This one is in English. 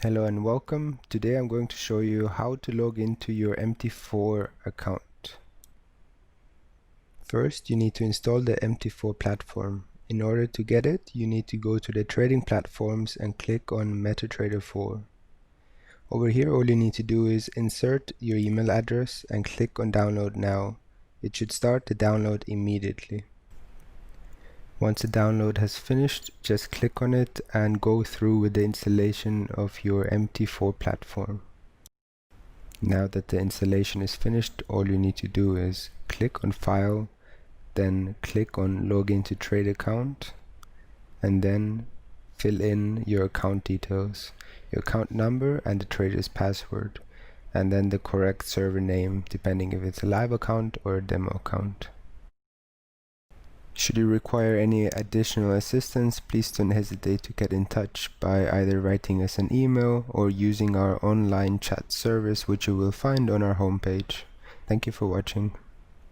Hello and welcome. Today I'm going to show you how to log into your MT4 account. First, you need to install the MT4 platform. In order to get it, you need to go to the trading platforms and click on MetaTrader 4. Over here, all you need to do is insert your email address and click on download now. It should start the download immediately. Once the download has finished, just click on it and go through with the installation of your MT4 platform. Now that the installation is finished, all you need to do is click on File, then click on Login to Trade Account, and then fill in your account details, your account number and the trader's password, and then the correct server name, depending if it's a live account or a demo account. Should you require any additional assistance, please don't hesitate to get in touch by either writing us an email or using our online chat service, which you will find on our homepage. Thank you for watching.